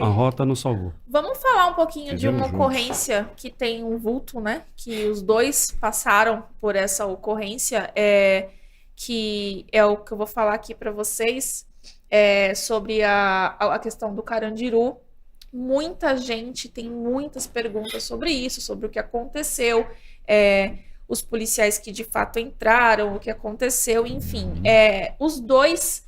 A rota nos salvou. Vamos falar um pouquinho de uma ocorrência que tem um vulto, né? Que os dois passaram por essa ocorrência, que é o que eu vou falar aqui para vocês, sobre a questão do Carandiru. Muita gente tem muitas perguntas sobre isso, sobre o que aconteceu, os policiais que de fato entraram, o que aconteceu, enfim. Os dois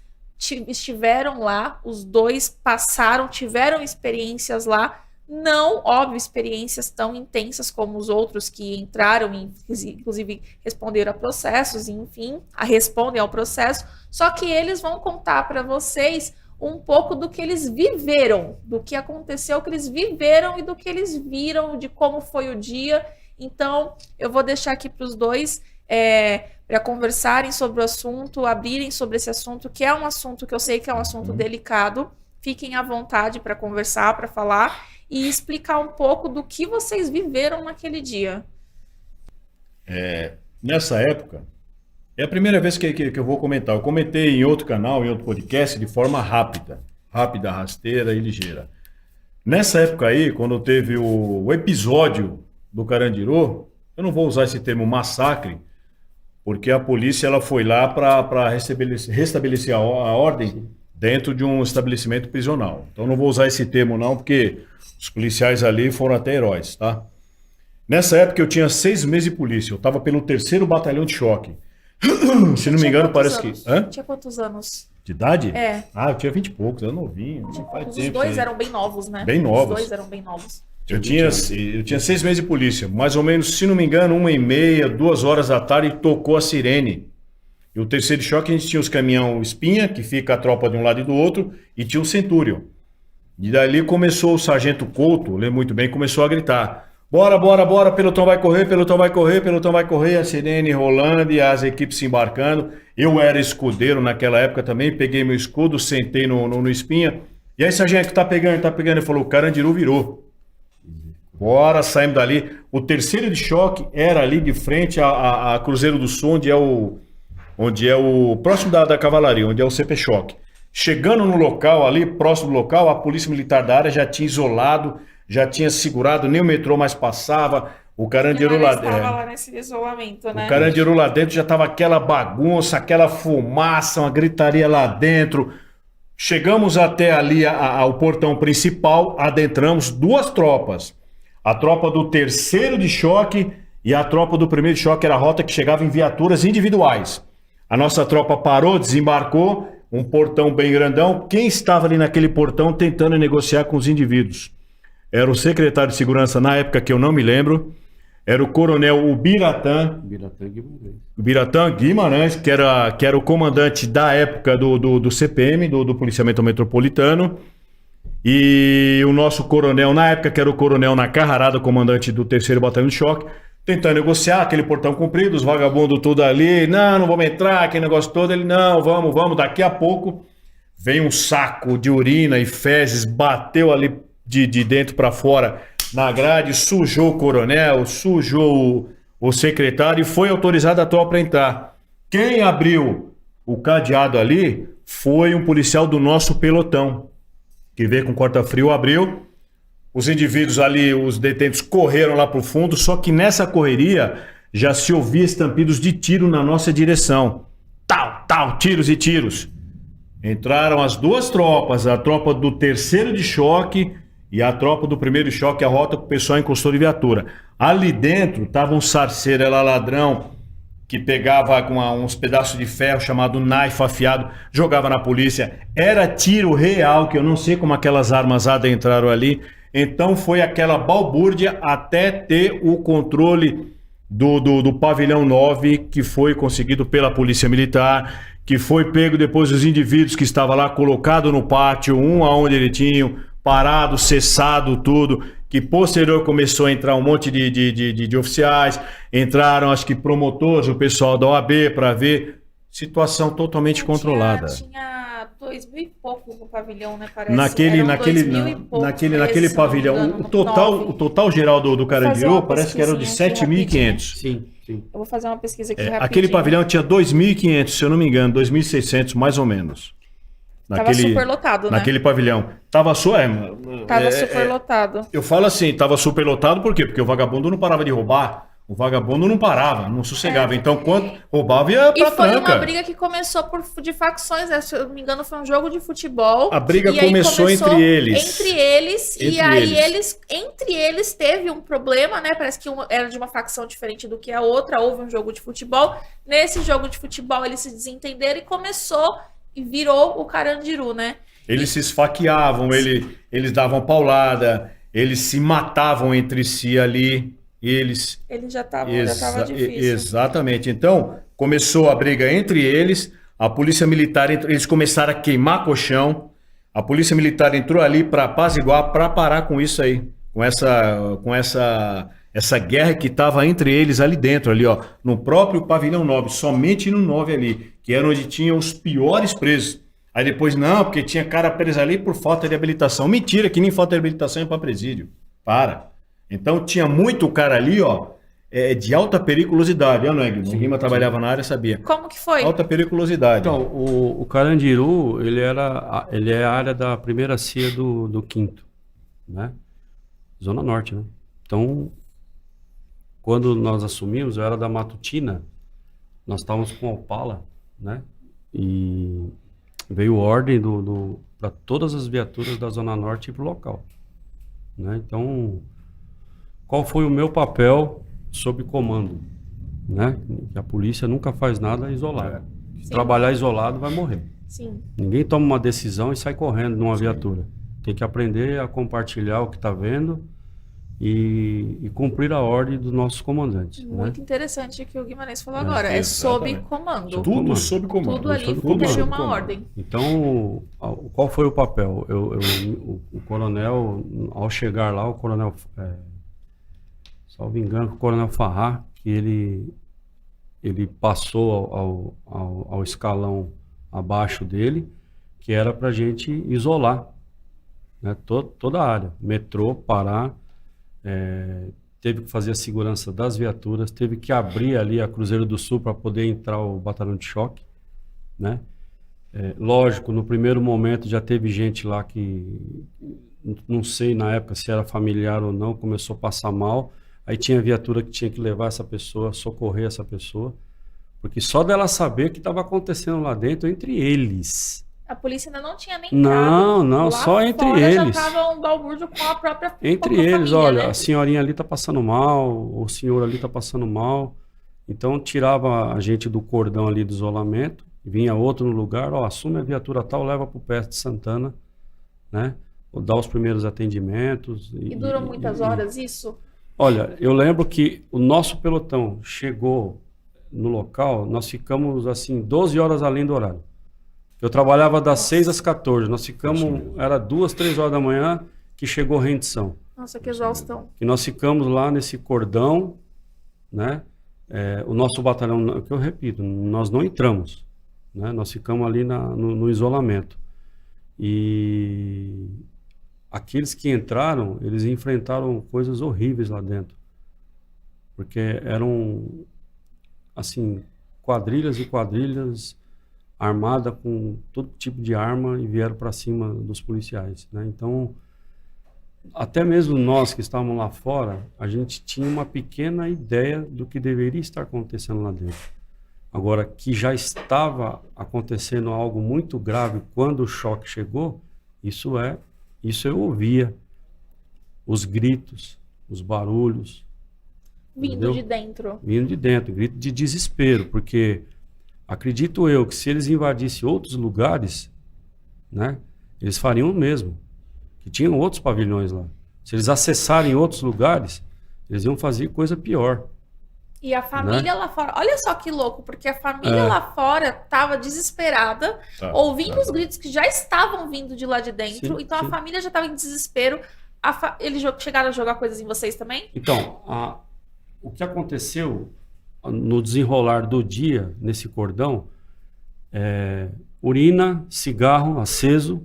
estiveram lá, os dois passaram, tiveram experiências lá, não, óbvio, experiências tão intensas como os outros que entraram e, inclusive, responderam a processos, enfim, respondem ao processo, só que eles vão contar para vocês um pouco do que eles viveram, do que aconteceu, o que eles viveram e do que eles viram, de como foi o dia. Então, eu vou deixar aqui para os dois para conversarem sobre o assunto, abrirem sobre esse assunto, que é um assunto que eu sei que é um assunto delicado. Fiquem à vontade para conversar, para falar e explicar um pouco do que vocês viveram naquele dia. Nessa época, é a primeira vez que eu vou comentar. Eu comentei em outro canal, em outro podcast, de forma rápida, rasteira e ligeira. Nessa época aí, quando teve o episódio do Carandiru, eu não vou usar esse termo massacre, porque a polícia ela foi lá para restabelecer a ordem dentro de um estabelecimento prisional. Então não vou usar esse termo não, porque os policiais ali foram até heróis, tá? Nessa época eu tinha 6 meses de polícia, eu estava pelo 3º Batalhão de Choque. Se não me engano, parece que... Tinha quantos anos? De idade? Ah, eu tinha 20 e poucos, eu novinho. Os dois eram bem novos, né? Bem novos. Os dois eram bem novos. Eu tinha 6 meses de polícia, mais ou menos, se não me engano, 1h30, 2 horas da tarde, tocou a sirene. E o 3º choque, a gente tinha os caminhão Espinha, que fica a tropa de um lado e do outro, e tinha o Centurion. E dali começou o sargento Couto, lembro muito bem, começou a gritar: bora, bora, bora, pelotão vai correr, pelotão vai correr, pelotão vai correr, a sirene rolando e as equipes se embarcando. Eu era escudeiro naquela época também, peguei meu escudo, sentei no Espinha. E aí, sargento, tá pegando? Ele falou: o Carandiru virou. Bora, saímos dali. O 3º de choque era ali de frente a Cruzeiro do Sul, onde é o próximo da cavalaria, onde é o CP Choque. Chegando no local ali, próximo do local, a polícia militar da área já tinha isolado, já tinha segurado, nem o metrô mais passava. O Carandiru lá dentro. Estava lá nesse isolamento, né? O Carandiru lá dentro já estava aquela bagunça, aquela fumaça, uma gritaria lá dentro. Chegamos até ali ao portão principal, adentramos 2 tropas. A tropa do 3º de choque e a tropa do 1º de choque, era a rota que chegava em viaturas individuais. A nossa tropa parou, desembarcou, um portão bem grandão. Quem estava ali naquele portão tentando negociar com os indivíduos? Era o secretário de segurança na época, que eu não me lembro. Era o coronel Ubiratã Guimarães, que era o comandante da época do CPM, do Policiamento Metropolitano. E o nosso coronel, na época, que era o coronel Nacarrarada, comandante do 3º Batalhão de Choque, tentando negociar aquele portão comprido, os vagabundos tudo ali. Não vamos entrar, aquele negócio todo. Ele: não, vamos. Daqui a pouco vem um saco de urina e fezes, bateu ali de dentro para fora na grade, sujou o coronel, sujou o secretário e foi autorizada a tropa a entrar. Quem abriu o cadeado ali foi um policial do nosso pelotão, que veio com corta-frio, abriu. Os indivíduos ali, os detentos, correram lá pro fundo, só que nessa correria já se ouvia estampidos de tiro na nossa direção. Tal, tiros e tiros. Entraram as 2 tropas, a tropa do 3º de choque e a tropa do 1º de choque, a rota que o pessoal encostou de viatura. Ali dentro tava um sarceiro, era ladrão, que pegava com uns pedaços de ferro chamado naife afiado, jogava na polícia. Era tiro real, que eu não sei como aquelas armas adentraram ali. Então foi aquela balbúrdia até ter o controle do pavilhão 9, que foi conseguido pela Polícia Militar, que foi pego depois os indivíduos que estavam lá, colocado no pátio, aonde ele tinha, parado, cessado, tudo, que posterior começou a entrar um monte de oficiais, entraram acho que promotores, o pessoal da OAB para ver, situação totalmente controlada. Tinha 2.000 e pouco no pavilhão, né, parece. Naquele pavilhão, o total geral do Carandiru parece que era de 7.500. Sim. Eu vou fazer uma pesquisa aqui rapidinho. Aquele pavilhão tinha 2.500, se eu não me engano, 2.600 mais ou menos. Tava super lotado, né? Naquele pavilhão. Tava super lotado. Eu falo assim, tava super lotado por quê? Porque o vagabundo não parava de roubar. O vagabundo não parava, não sossegava. Então, quando roubava, ia pra E foi tranca. uma briga que começou de facções, né? Se eu não me engano, foi um jogo de futebol. A briga começou entre eles. Entre eles teve um problema, né? Parece que era de uma facção diferente do que a outra. Houve um jogo de futebol. Nesse jogo de futebol, eles se desentenderam e começou e virou o Carandiru, né? Eles se esfaqueavam, eles davam paulada, eles se matavam entre si ali. Eles já tava difícil. Exatamente. Então, começou a briga entre eles, a polícia militar, eles começaram a queimar colchão, a polícia militar entrou ali para apaziguar, para parar com isso aí, com essa guerra que estava entre eles ali dentro, ali, ó, no próprio pavilhão 9, somente no 9 ali, que era onde tinha os piores presos. Aí depois, não, porque tinha cara preso ali por falta de habilitação. Mentira, que nem falta de habilitação é para presídio. Para. Então tinha muito cara ali, ó, de alta periculosidade. Eu não é, Guilherme? Rima trabalhava na área, sabia. Como que foi? Alta periculosidade. Então, o Carandiru, ele é a área da primeira CIA do 5º, né? Zona Norte, né? Então, quando nós assumimos, eu era da Matutina, nós estávamos com Opala, né? E veio ordem para todas as viaturas da Zona Norte ir para o local, né? Então, qual foi o meu papel sob comando, né? A polícia nunca faz nada isolado. Se trabalhar isolado, vai morrer. Sim. Ninguém toma uma decisão e sai correndo numa viatura. Tem que aprender a compartilhar o que está vendo e cumprir a ordem dos nossos comandantes. Muito né? interessante o que o Guimarães falou agora. É sob comando. Tudo sob comando. Tudo ali teve uma ordem. Então, qual foi o papel? O coronel, ao chegar lá, o coronel... salvo engano, o coronel Farrá, que ele passou ao escalão abaixo dele, que era para a gente isolar, né, toda a área. Metrô, Pará, teve que fazer a segurança das viaturas, teve que abrir ali a Cruzeiro do Sul para poder entrar o batalhão de choque, né? Lógico, no primeiro momento já teve gente lá que, não sei na época se era familiar ou não, começou a passar mal. Aí tinha viatura que tinha que levar essa pessoa, socorrer essa pessoa, porque só dela saber o que estava acontecendo lá dentro entre eles. A polícia ainda não tinha nem Não, lá só entre fora eles. Já estava um balbúrdio com a própria Entre com a eles, família, olha, né? a senhorinha ali está passando mal, o senhor ali está passando mal. Então tirava a gente do cordão ali do isolamento, vinha outro no lugar, ó, assume a viatura tal, leva para o PES de Santana, né? Dá os primeiros atendimentos. E durou muitas horas isso? Olha, eu lembro que o nosso pelotão chegou no local, nós ficamos assim 12 horas além do horário. Eu trabalhava das 6 às 14, nós ficamos, era 2, 3 horas da manhã que chegou rendição. Nossa, que exaustão. E nós ficamos lá nesse cordão, né? O nosso batalhão, que eu repito, nós não entramos, né? Nós ficamos ali no isolamento. E aqueles que entraram, eles enfrentaram coisas horríveis lá dentro. Porque eram, assim, quadrilhas e quadrilhas armadas com todo tipo de arma e vieram para cima dos policiais, né? Então, até mesmo nós que estávamos lá fora, a gente tinha uma pequena ideia do que deveria estar acontecendo lá dentro. Agora, que já estava acontecendo algo muito grave quando o choque chegou, isso eu ouvia. Os gritos, os barulhos. Vindo entendeu? de dentro. Vindo de dentro, grito de desespero, porque acredito eu que se eles invadissem outros lugares, né, eles fariam o mesmo. Que tinham outros pavilhões lá. Se eles acessarem outros lugares, eles iam fazer coisa pior. E a família lá fora, olha só que louco, porque a família lá fora estava desesperada, ouvindo os gritos que já estavam vindo de lá de dentro, então a família já estava em desespero. Eles chegaram a jogar coisas em vocês também? Então, o que aconteceu no desenrolar do dia, nesse cordão, urina, cigarro aceso,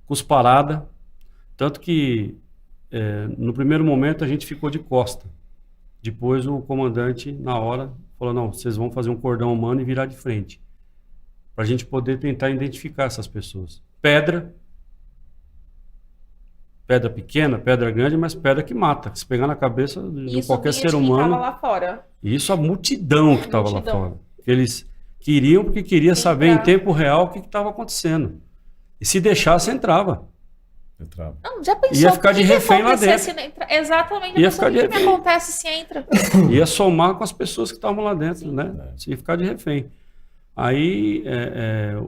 cusparada, tanto que no primeiro momento a gente ficou de costa. Depois o comandante, na hora, falou, não, vocês vão fazer um cordão humano e virar de frente. para a gente poder tentar identificar essas pessoas. Pedra pequena, pedra grande, mas pedra que mata. Se pegar na cabeça de qualquer ser humano. Tava lá fora. Isso a multidão que estava lá fora. Eles queriam porque queria saber em tempo real o que estava acontecendo. E se deixasse, entrava. Não, já pensou? Ia ficar de refém lá dentro. Exatamente. Ia ficar de refém. O que acontece se entra? Ia somar com as pessoas que estavam lá dentro, né? Ia ficar de refém. Aí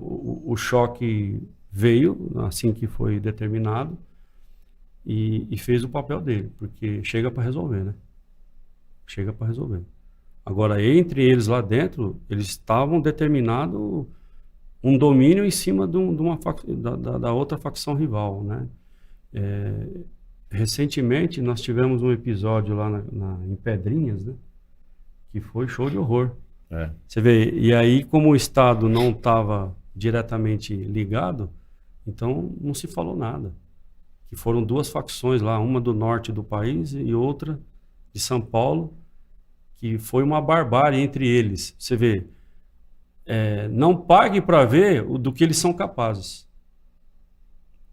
o choque veio, assim que foi determinado, e fez o papel dele, porque chega para resolver, né? Chega para resolver. Agora, entre eles lá dentro, eles estavam determinados um domínio em cima de da outra facção rival, né? Recentemente, nós tivemos um episódio lá em Pedrinhas, né? Que foi show de horror. Você vê, e aí como o Estado não estava diretamente ligado, então não se falou nada. Que foram duas facções lá, uma do norte do país e outra de São Paulo, que foi uma barbárie entre eles. Você vê, não pague para ver do que eles são capazes.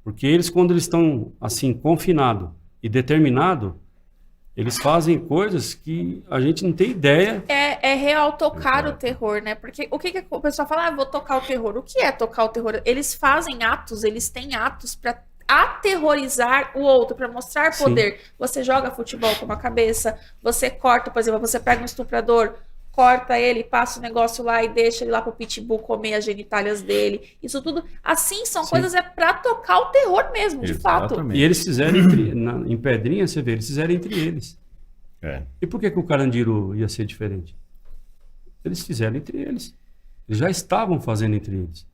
Porque eles, quando eles estão assim, confinados e determinados, eles fazem coisas que a gente não tem ideia. É real tocar o terror, né? Porque o que o pessoal fala, vou tocar o terror. O que é tocar o terror? Eles fazem atos, eles têm atos para aterrorizar o outro, para mostrar poder. Sim. Você joga futebol com uma cabeça, você corta, por exemplo, você pega um estuprador, corta ele, passa o negócio lá e deixa ele lá pro pitbull comer as genitálias dele. Isso tudo, assim, são coisas para tocar o terror mesmo, de fato. E eles fizeram em Pedrinha, você vê, eles fizeram entre eles. E por que o Carandiru ia ser diferente? Eles fizeram entre eles. Eles já estavam fazendo entre eles.